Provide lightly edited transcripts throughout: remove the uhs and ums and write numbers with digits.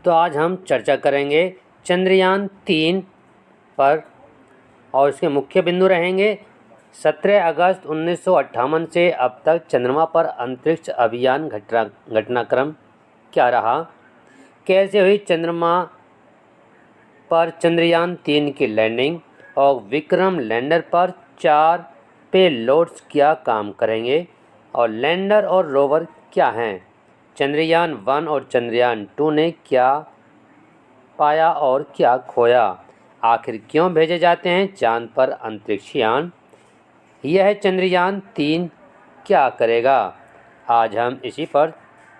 तो आज हम चर्चा करेंगे चंद्रयान 3 पर और इसके मुख्य बिंदु रहेंगे 17 अगस्त 1958 से अब तक चंद्रमा पर अंतरिक्ष अभियान घटनाक्रम क्या रहा, कैसे हुई चंद्रमा पर चंद्रयान 3 की लैंडिंग और विक्रम लैंडर पर 4 पेलोड्स क्या काम करेंगे और लैंडर और रोवर क्या हैं, चंद्रयान 1 और चंद्रयान 2 ने क्या पाया और क्या खोया, आखिर क्यों भेजे जाते हैं चांद पर अंतरिक्ष यान, यह चंद्रयान 3 क्या करेगा। आज हम इसी पर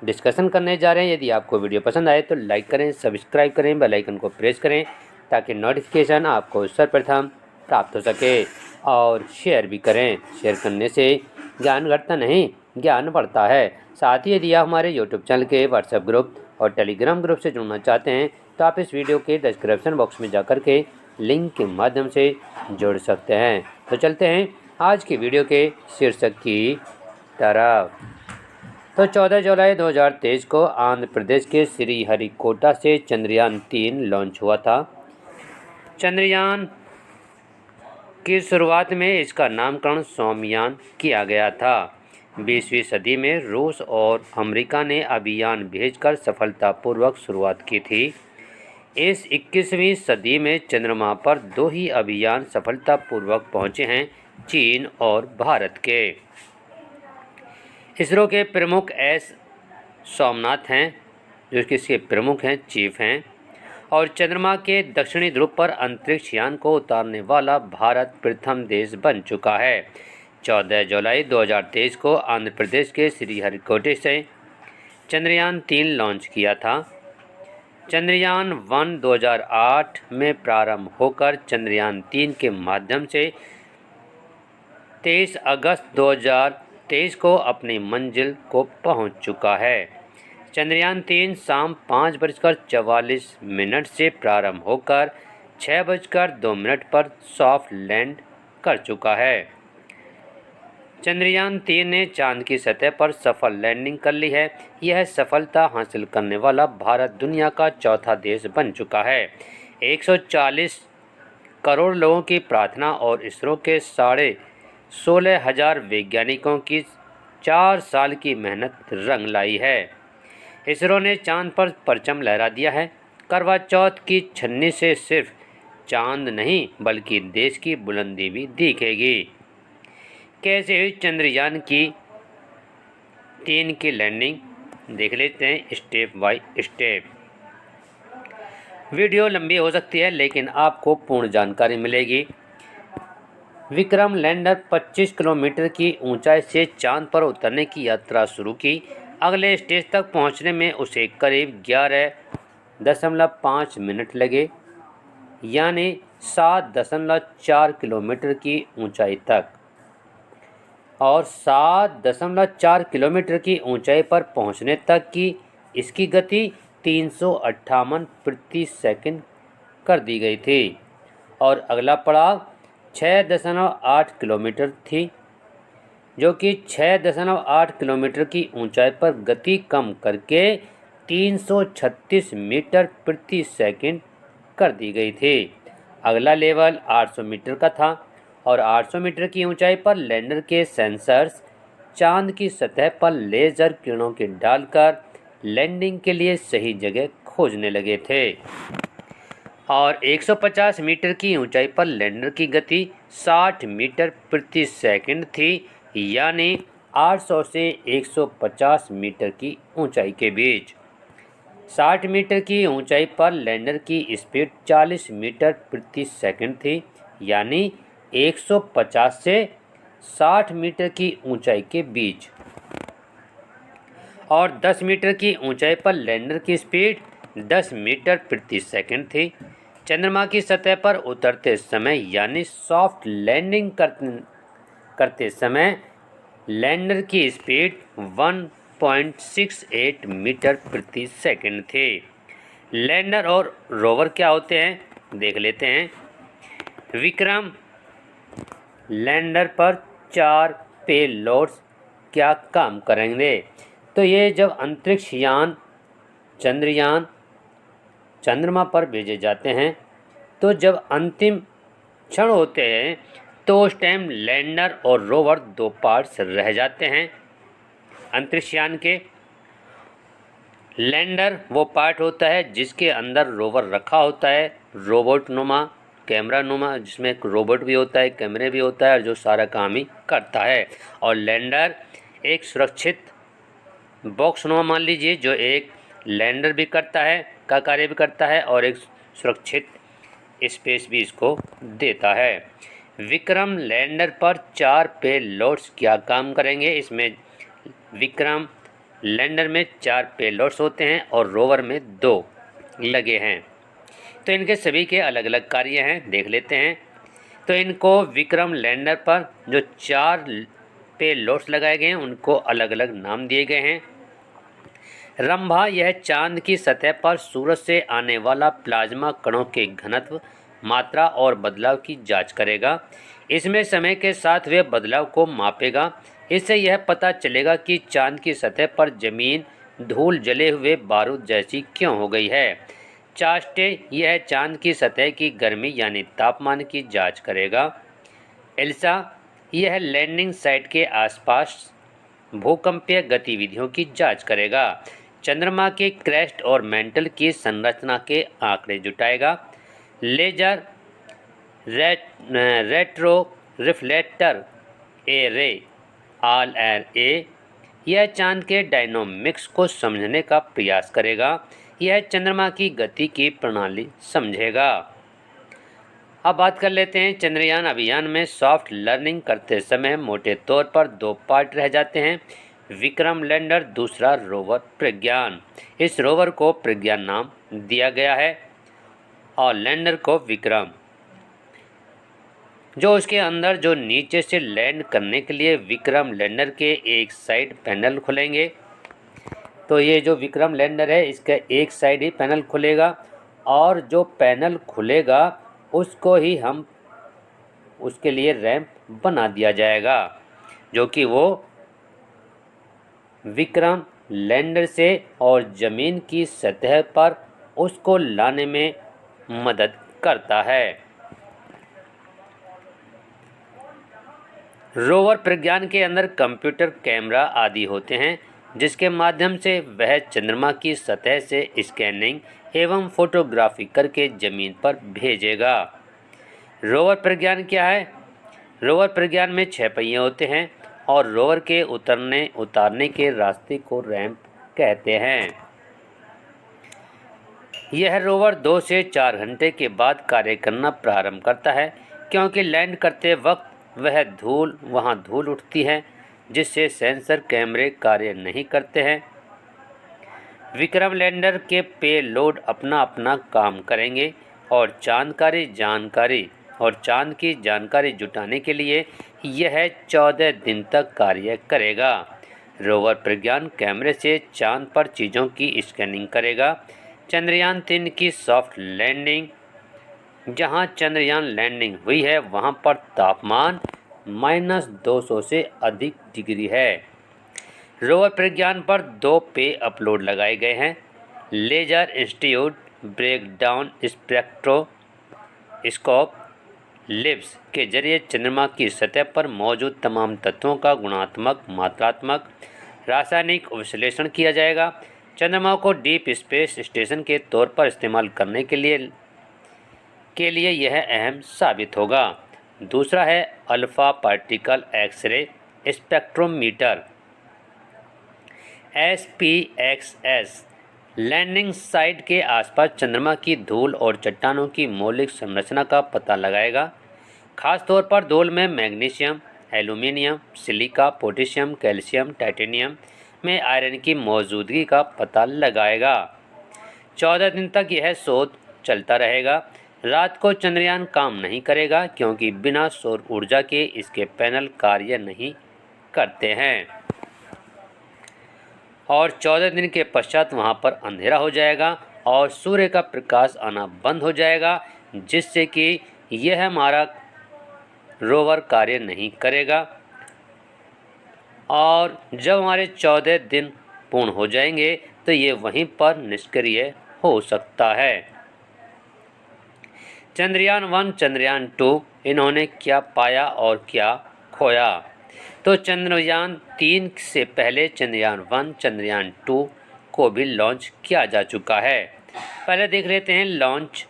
डिस्कशन करने जा रहे हैं। यदि आपको वीडियो पसंद आए तो लाइक करें, सब्सक्राइब करें, बेल आइकन को प्रेस करें ताकि नोटिफिकेशन आपको सर्वप्रथम प्राप्त हो सके और शेयर भी करें। शेयर करने से ज्ञान घटता नहीं, ज्ञान बढ़ता है। साथ ही यदि आप हमारे यूट्यूब चैनल के व्हाट्सएप ग्रुप और टेलीग्राम ग्रुप से जुड़ना चाहते हैं तो आप इस वीडियो के डिस्क्रिप्शन बॉक्स में जाकर के लिंक के माध्यम से जुड़ सकते हैं। तो चलते हैं आज की वीडियो के शीर्षक की तरफ। तो 14 जुलाई 2023 को आंध्र प्रदेश के श्रीहरिकोटा से चंद्रयान 3 लॉन्च हुआ था। चंद्रयान की शुरुआत में इसका नामकरण सोमयान किया गया था। 20वीं सदी में रूस और अमेरिका ने अभियान भेजकर सफलतापूर्वक शुरुआत की थी। इस 21वीं सदी में चंद्रमा पर 2 ही अभियान सफलतापूर्वक पहुंचे हैं, चीन और भारत के। इसरो के प्रमुख एस सोमनाथ हैं, जो कि इसके प्रमुख हैं, चीफ हैं, और चंद्रमा के दक्षिणी ध्रुव पर अंतरिक्ष यान को उतारने वाला भारत प्रथम देश बन चुका है। 14 जुलाई 2023 को आंध्र प्रदेश के श्रीहरिकोटा से चंद्रयान 3 लॉन्च किया था। चंद्रयान 1 2008 में प्रारंभ होकर चंद्रयान 3 के माध्यम से 23 अगस्त 2023 को अपनी मंजिल को पहुंच चुका है। चंद्रयान 3 शाम 5:44 से प्रारंभ होकर 6:02 पर सॉफ्ट लैंड कर चुका है। चंद्रयान 3 ने चांद की सतह पर सफल लैंडिंग कर ली है। यह सफलता हासिल करने वाला भारत दुनिया का चौथा देश बन चुका है। 140 करोड़ लोगों की प्रार्थना और इसरो के 16,500 वैज्ञानिकों की 4 साल की मेहनत रंग लाई है। इसरो ने चांद पर परचम लहरा दिया है। करवा चौथ की छन्नी से सिर्फ चांद नहीं बल्कि देश की बुलंदी भी दिखेगी। कैसे हुई चंद्रयान की 3 की लैंडिंग, देख लेते हैं स्टेप बाय स्टेप। वीडियो लंबी हो सकती है लेकिन आपको पूर्ण जानकारी मिलेगी। विक्रम लैंडर 25 किलोमीटर की ऊंचाई से चांद पर उतरने की यात्रा शुरू की। अगले स्टेज तक पहुंचने में उसे करीब 11.5 मिनट लगे, यानी 7.4 किलोमीटर की ऊंचाई तक, और 7.4 किलोमीटर की ऊंचाई पर पहुंचने तक की इसकी गति 358 प्रति सेकंड कर दी गई थी। और अगला पड़ाव 6.8 किलोमीटर थी, जो कि 6.8 किलोमीटर की ऊंचाई पर गति कम करके 336 मीटर प्रति सेकंड कर दी गई थी। अगला लेवल 800 मीटर का था और 800 मीटर की ऊंचाई पर लैंडर के सेंसर्स चांद की सतह पर लेज़र किरणों के डालकर लैंडिंग के लिए सही जगह खोजने लगे थे। और 150 मीटर की ऊंचाई पर लैंडर की गति 60 मीटर प्रति सेकंड थी, यानी 800 से 150 मीटर की ऊंचाई के बीच। 60 मीटर की ऊंचाई पर लैंडर की स्पीड 40 मीटर प्रति सेकंड थी, यानी 150 से 60 मीटर की ऊंचाई के बीच। और 10 मीटर की ऊंचाई पर लैंडर की स्पीड 10 मीटर प्रति सेकंड थी। चंद्रमा की सतह पर उतरते समय यानी सॉफ्ट लैंडिंग करते समय लैंडर की स्पीड 1.68 मीटर प्रति सेकंड थी। लैंडर और रोवर क्या होते हैं, देख लेते हैं। विक्रम लैंडर पर 4 पेलोड्स क्या काम करेंगे। तो ये जब अंतरिक्ष यान चंद्रयान चंद्रमा पर भेजे जाते हैं, तो जब अंतिम क्षण होते हैं तो उस टाइम लैंडर और रोवर दो पार्ट्स रह जाते हैं अंतरिक्षयान के। लैंडर वो पार्ट होता है जिसके अंदर रोवर रखा होता है, रोबोट नुमा, कैमरा नुमा, जिसमें एक रोबोट भी होता है, कैमरे भी होता है और जो सारा काम ही करता है। और लैंडर एक सुरक्षित बॉक्स नुमा मान लीजिए, जो एक लैंडर भी करता है का कार्य भी करता है और एक सुरक्षित स्पेस भी इसको देता है। विक्रम लैंडर पर 4 पेलोड्स क्या काम करेंगे? इसमें विक्रम लैंडर में 4 पेलोड्स होते हैं और रोवर में 2 लगे हैं। तो इनके सभी के अलग अलग कार्य हैं, देख लेते हैं। तो इनको विक्रम लैंडर पर जो 4 पेलोड्स लगाए गए हैं उनको अलग अलग नाम दिए गए हैं। रंभा, यह चांद की सतह पर सूरज से आने वाला प्लाज्मा कणों के घनत्व, मात्रा और बदलाव की जांच करेगा। इसमें समय के साथ वे बदलाव को मापेगा। इससे यह पता चलेगा कि चांद की सतह पर जमीन धूल जले हुए बारूद जैसी क्यों हो गई है। चास्टे, यह चांद की सतह की गर्मी यानी तापमान की जांच करेगा। एल्सा, यह लैंडिंग साइट के आसपास भूकंपीय गतिविधियों की जांच करेगा। चंद्रमा के क्रेस्ट और मेंटल की संरचना के आंकड़े जुटाएगा। Laser retro reflector array RRA, यह चांद के डायनामिक्स को समझने का प्रयास करेगा। यह चंद्रमा की गति की प्रणाली समझेगा। अब बात कर लेते हैं चंद्रयान अभियान में सॉफ्ट लर्निंग करते समय मोटे तौर पर 2 पार्ट रह जाते हैं, विक्रम लैंडर, दूसरा रोवर प्रज्ञान। इस रोवर को प्रज्ञान नाम दिया गया है और लैंडर को विक्रम। जो उसके अंदर जो नीचे से लैंड करने के लिए विक्रम लैंडर के एक साइड पैनल खुलेंगे। तो ये जो विक्रम लैंडर है इसका एक साइड ही पैनल खुलेगा और जो पैनल खुलेगा उसको ही हम उसके लिए रैंप बना दिया जाएगा, जो कि वो विक्रम लैंडर से और ज़मीन की सतह पर उसको लाने में मदद करता है। रोवर प्रज्ञान के अंदर कंप्यूटर, कैमरा आदि होते हैं जिसके माध्यम से वह चंद्रमा की सतह से स्कैनिंग एवं फोटोग्राफी करके ज़मीन पर भेजेगा। रोवर प्रज्ञान क्या है? रोवर प्रज्ञान में 6 पहिए होते हैं और रोवर के उतारने के रास्ते को रैंप कहते हैं। यह रोवर 2 से 4 घंटे के बाद कार्य करना प्रारंभ करता है, क्योंकि लैंड करते वक्त वहाँ धूल उठती है जिससे सेंसर कैमरे कार्य नहीं करते हैं। विक्रम लैंडर के पेलोड अपना अपना काम करेंगे और चांद की जानकारी जुटाने के लिए यह 14 दिन तक कार्य करेगा। रोवर प्रज्ञान कैमरे से चांद पर चीज़ों की स्कैनिंग करेगा। चंद्रयान 3 की सॉफ्ट लैंडिंग, जहां चंद्रयान लैंडिंग हुई है वहां पर तापमान -200 से अधिक डिग्री है। रोवर प्रज्ञान पर 2 पे अपलोड लगाए गए हैं। Laser institute breakdown spectroscope LIBS के जरिए चंद्रमा की सतह पर मौजूद तमाम तत्वों का गुणात्मक, मात्रात्मक, रासायनिक विश्लेषण किया जाएगा। चंद्रमा को डीप स्पेस स्टेशन के तौर पर इस्तेमाल करने के लिए यह अहम साबित होगा। दूसरा है alpha particle X ray spectrometer SPXS। Landing site के आसपास चंद्रमा की धूल और चट्टानों की मौलिक संरचना का पता लगाएगा। खासतौर पर धूल में magnesium, aluminium, silica, potassium, calcium, titanium में आयरन की मौजूदगी का पता लगाएगा। 14 दिन तक यह शोध चलता रहेगा। रात को चंद्रयान काम नहीं करेगा क्योंकि बिना सौर ऊर्जा के इसके पैनल कार्य नहीं करते हैं और 14 दिन के पश्चात वहां पर अंधेरा हो जाएगा और सूर्य का प्रकाश आना बंद हो जाएगा, जिससे कि यह हमारा रोवर कार्य नहीं करेगा और जब हमारे 14 दिन पूर्ण हो जाएंगे तो ये वहीं पर निष्क्रिय हो सकता है। चंद्रयान 1, चंद्रयान 2 इन्होंने क्या पाया और क्या खोया? तो चंद्रयान 3 से पहले चंद्रयान 1, चंद्रयान 2 को भी लॉन्च किया जा चुका है। पहले देख लेते हैं लॉन्च।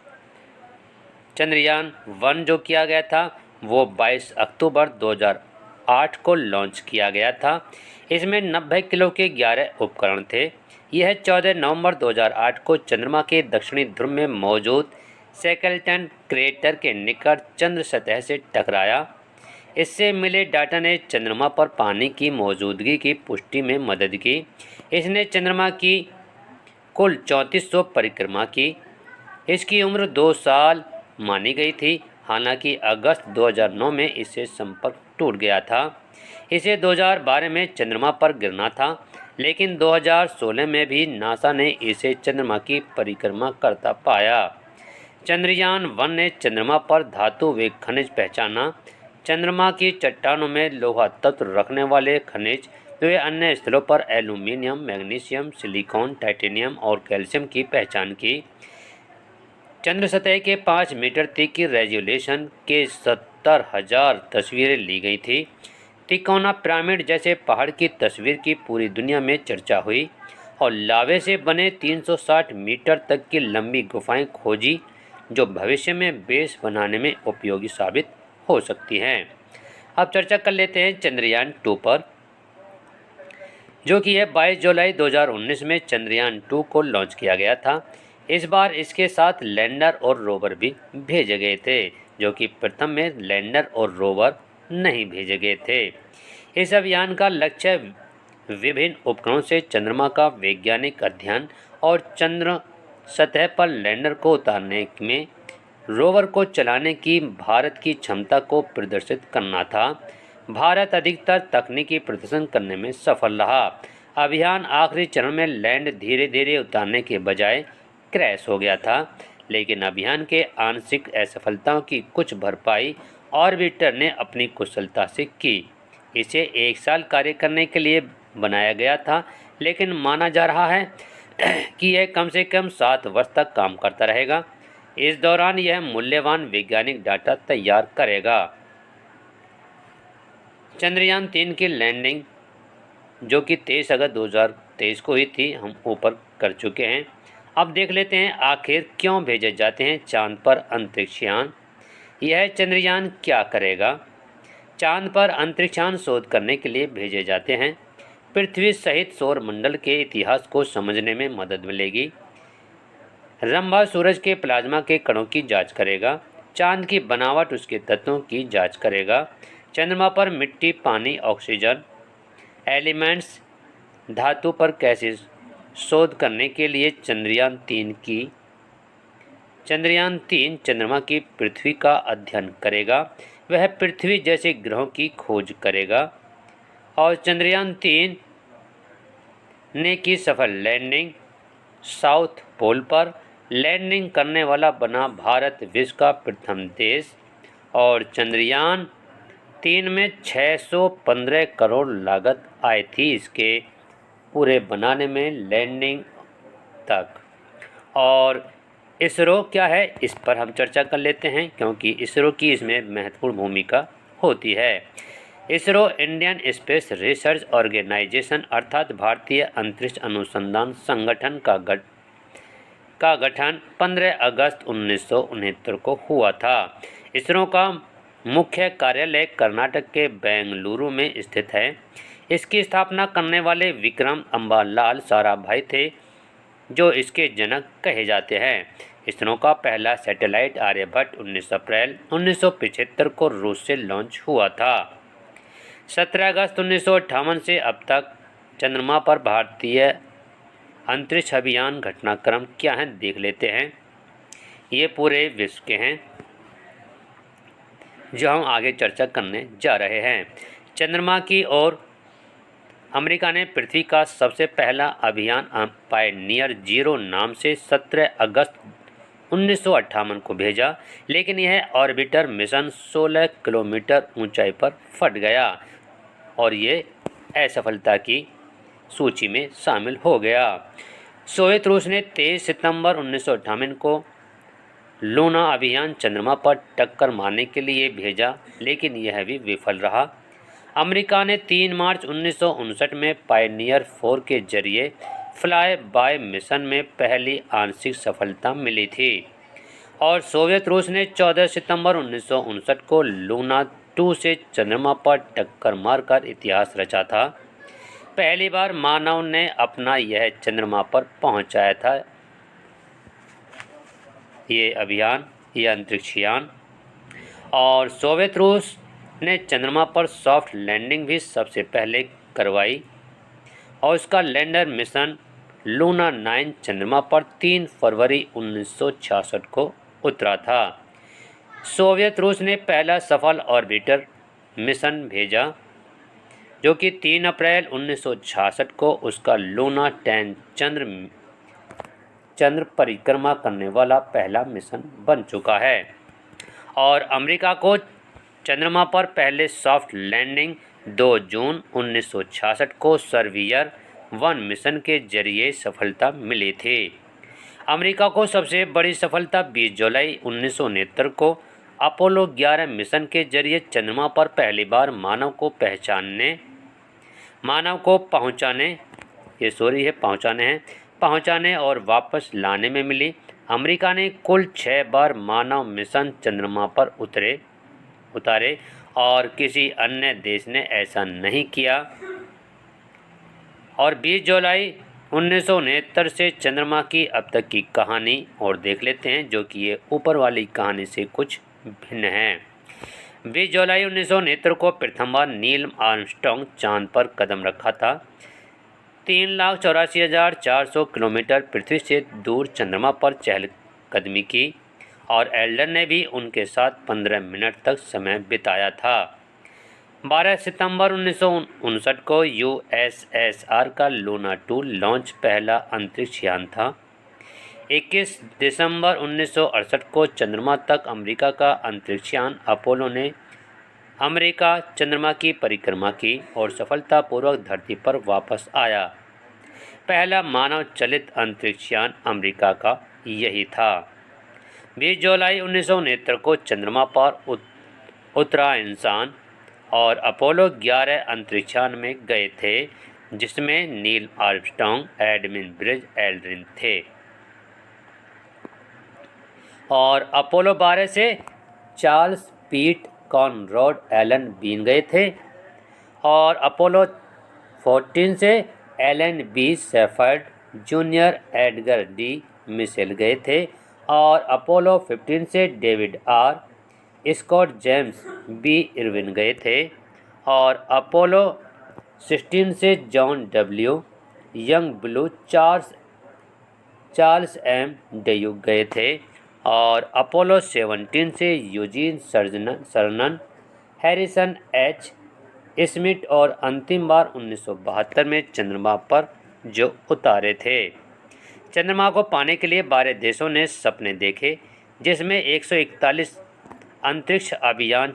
चंद्रयान 1 जो किया गया था वो 22 अक्टूबर 2008 को लॉन्च किया गया था। इसमें 90 किलो के 11 उपकरण थे। यह 14 नवंबर 2008 को चंद्रमा के दक्षिणी ध्रुव में मौजूद शेकलटन क्रेटर के निकट चंद्र सतह से टकराया। इससे मिले डाटा ने चंद्रमा पर पानी की मौजूदगी की पुष्टि में मदद की। इसने चंद्रमा की कुल 3400 परिक्रमा की। इसकी उम्र 2 साल मानी गई थी। हालांकि अगस्त 2009 में इससे संपर्क टूट गया था। इसे 2012 में चंद्रमा पर गिरना था, लेकिन 2016 में भी नासा ने इसे चंद्रमा की परिक्रमा करता पाया। चंद्रयान 1 ने चंद्रमा पर धातु व खनिज पहचाना। चंद्रमा की चट्टानों में लोहा तत्व रखने वाले खनिज व अन्य स्थलों पर एल्यूमीनियम, मैग्नीशियम, सिलिकॉन, टाइटेनियम और कैल्शियम की पहचान की। चंद्र सतह के 5 मीटर तक की रेजोल्यूशन के 70,000 तस्वीरें ली गई थी। तिकोना पिरामिड जैसे पहाड़ की तस्वीर की पूरी दुनिया में चर्चा हुई और लावे से बने 360 मीटर तक की लंबी गुफाएं खोजी, जो भविष्य में बेस बनाने में उपयोगी साबित हो सकती हैं। अब चर्चा कर लेते हैं चंद्रयान 2 पर, जो कि है 22 जुलाई 2019 में चंद्रयान 2 को लॉन्च किया गया था। इस बार इसके साथ लैंडर और रोवर भी भेजे गए थे, जो कि प्रथम में लैंडर और रोवर नहीं भेजे गए थे। इस अभियान का लक्ष्य विभिन्न उपकरणों से चंद्रमा का वैज्ञानिक अध्ययन और चंद्र सतह पर लैंडर को उतारने में रोवर को चलाने की भारत की क्षमता को प्रदर्शित करना था। भारत अधिकतर तकनीकी प्रदर्शन करने में सफल रहा। अभियान आखिरी चरण में लैंड धीरे धीरे उतारने के बजाय क्रैश हो गया था, लेकिन अभियान के आंशिक असफलताओं की कुछ भरपाई ऑर्बिटर ने अपनी कुशलता से की। इसे 1 साल कार्य करने के लिए बनाया गया था, लेकिन माना जा रहा है कि यह कम से कम 7 वर्ष तक काम करता रहेगा। इस दौरान यह मूल्यवान वैज्ञानिक डाटा तैयार करेगा। चंद्रयान 3 की लैंडिंग, जो कि 23 अगस्त 2023 को हुई थी, हम ऊपर कर चुके हैं। अब देख लेते हैं आखिर क्यों भेजे जाते हैं चांद पर अंतरिक्षयान। यह चंद्रयान क्या करेगा? चांद पर अंतरिक्षयान शोध करने के लिए भेजे जाते हैं। पृथ्वी सहित सौर मंडल के इतिहास को समझने में मदद मिलेगी। रंभा सूरज के प्लाज्मा के कणों की जांच करेगा। चांद की बनावट, उसके तत्वों की जांच करेगा। चंद्रमा पर मिट्टी, पानी, ऑक्सीजन एलिमेंट्स, धातु पर कैसे शोध करने के लिए चंद्रयान 3 चंद्रमा की पृथ्वी का अध्ययन करेगा। वह पृथ्वी जैसे ग्रहों की खोज करेगा। और चंद्रयान 3 ने की सफल लैंडिंग। साउथ पोल पर लैंडिंग करने वाला बना भारत विश्व का प्रथम देश। और चंद्रयान 3 में 615 करोड़ लागत आई थी इसके पूरे बनाने में, लैंडिंग तक। और इसरो क्या है, इस पर हम चर्चा कर लेते हैं, क्योंकि इसरो की इसमें महत्वपूर्ण भूमिका होती है। ISRO Indian space research organisation अर्थात भारतीय अंतरिक्ष अनुसंधान संगठन का गठन 15 अगस्त 1969 को हुआ था। इसरो का मुख्य कार्यालय कर्नाटक के बेंगलुरु में स्थित है। इसकी स्थापना करने वाले विक्रम अम्बालाल साराभाई थे, जो इसके जनक कहे जाते हैं। इसरो का पहला सैटेलाइट आर्यभट्ट 19 अप्रैल 1975 को रूस से लॉन्च हुआ था। 17 अगस्त 1958 से अब तक चंद्रमा पर भारतीय अंतरिक्ष अभियान घटनाक्रम क्या हैं देख लेते हैं। ये पूरे विश्व के हैं, जो हम आगे चर्चा करने जा रहे हैं। चंद्रमा की ओर अमेरिका ने पृथ्वी का सबसे पहला अभियान पायनियर 0 नाम से 17 अगस्त 1958 को भेजा, लेकिन यह ऑर्बिटर मिशन 16 किलोमीटर ऊंचाई पर फट गया और ये असफलता की सूची में शामिल हो गया। सोवियत रूस ने 23 सितंबर 1958 को लूना अभियान चंद्रमा पर टक्कर मारने के लिए भेजा, लेकिन यह भी विफल रहा। अमेरिका ने 3 मार्च 1959 में पायनियर 4 के जरिए फ्लाई बाय मिशन में पहली आंशिक सफलता मिली थी और सोवियत रूस ने 14 सितंबर 1959 को लूना 2 से चंद्रमा पर टक्कर मारकर इतिहास रचा था। पहली बार मानव ने अपना यह चंद्रमा पर पहुंचाया था ये अभियान, ये अंतरिक्ष यान। और सोवियत रूस ने चंद्रमा पर सॉफ्ट लैंडिंग भी सबसे पहले करवाई और उसका लैंडर मिशन लूना 9 चंद्रमा पर 3 फरवरी 1966 को उतरा था। सोवियत रूस ने पहला सफल ऑर्बिटर मिशन भेजा, जो कि 3 अप्रैल 1966 को उसका लूना 10 चंद्र परिक्रमा करने वाला पहला मिशन बन चुका है। और अमेरिका को चंद्रमा पर पहले सॉफ्ट लैंडिंग 2 जून 1966 को सर्वियर 1 मिशन के जरिए सफलता मिली थी। अमेरिका को सबसे बड़ी सफलता 20 जुलाई 1969 को अपोलो 11 मिशन के जरिए चंद्रमा पर पहली बार मानव को पहुंचाने और वापस लाने में मिली। अमेरिका ने कुल 6 बार मानव मिशन चंद्रमा पर उतारे और किसी अन्य देश ने ऐसा नहीं किया। और 20 जुलाई 1969 से चंद्रमा की अब तक की कहानी और देख लेते हैं, जो कि ये ऊपर वाली कहानी से कुछ भिन्न है। 20 जुलाई 1969 को प्रथम बार नील आर्मस्ट्रॉन्ग चांद पर कदम रखा था। 3,84,400 किलोमीटर पृथ्वी से दूर चंद्रमा पर चहलकदमी की और एल्डर ने भी उनके साथ 15 मिनट तक समय बिताया था। 12 सितंबर 1959 को यूएसएसआर का लूना 2 लॉन्च पहला अंतरिक्ष यान था। 21 दिसंबर 1968 को चंद्रमा तक अमेरिका का अंतरिक्ष यान अपोलो ने अमेरिका चंद्रमा की परिक्रमा की और सफलतापूर्वक धरती पर वापस आया। पहला मानव चलित अंतरिक्ष यान अमेरिका का यही था। 20 जुलाई 1969 को चंद्रमा पर उतरा इंसान और अपोलो 11 अंतरिक्षयान में गए थे, जिसमें Neil Armstrong, admin bridge Aldrin थे। और अपोलो 12 से चार्ल्स पीट कॉनरैड एलन बीन गए थे और अपोलो 14 से Alan B Shepard junior, Edgar D Mitchell गए थे और अपोलो 15 से David R Scott, James B Irwin गए थे और अपोलो 16 से जॉन डब्ल्यू यंग ब्लू, चार्ल्स एम ड्यूक गए थे और अपोलो 17 से Eugene Cernan, Harrison H Schmitt और अंतिम बार 1972 में चंद्रमा पर जो उतारे थे। चंद्रमा को पाने के लिए 12 देशों ने सपने देखे, जिसमें 141 अंतरिक्ष अभियान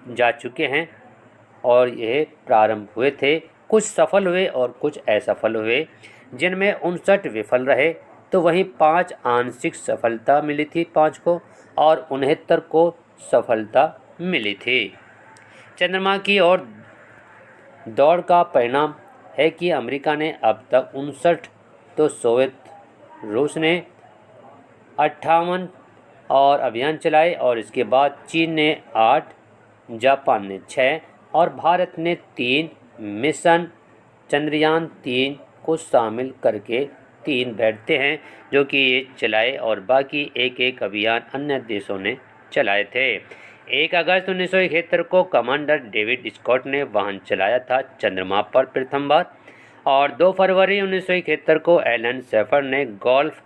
जा चुके हैं और यह प्रारंभ हुए थे। कुछ सफल हुए और कुछ असफल हुए, जिनमें 59 विफल रहे, तो वहीं 5 आंशिक सफलता मिली थी 5 को और 69 को सफलता मिली थी। चंद्रमा की ओर दौड़ का परिणाम है कि अमेरिका ने अब तक 59, तो सोवियत रूस ने 58 और अभियान चलाए और इसके बाद चीन ने 8, जापान ने 6 और भारत ने 3 मिशन चंद्रयान 3 को शामिल करके 3 बैठते हैं, जो कि ये चलाए और बाकी एक अभियान अन्य देशों ने चलाए थे। 1 अगस्त 1971 को कमांडर डेविड स्कॉट ने वाहन चलाया था चंद्रमा पर प्रथम बार और 2 फरवरी 1971 को एलन शेफर्ड ने गोल्फ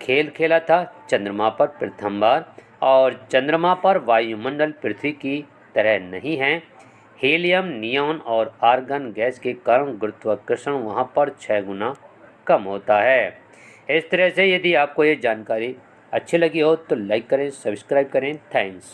खेल खेला था चंद्रमा पर प्रथम बार। और चंद्रमा पर वायुमंडल पृथ्वी की तरह नहीं है। हीलियम, नियॉन और आर्गन गैस के कारण गुरुत्वाकर्षण वहाँ पर 6 गुना कम होता है। इस तरह से यदि आपको ये जानकारी अच्छी लगी हो तो लाइक करें, सब्सक्राइब करें। थैंक्स।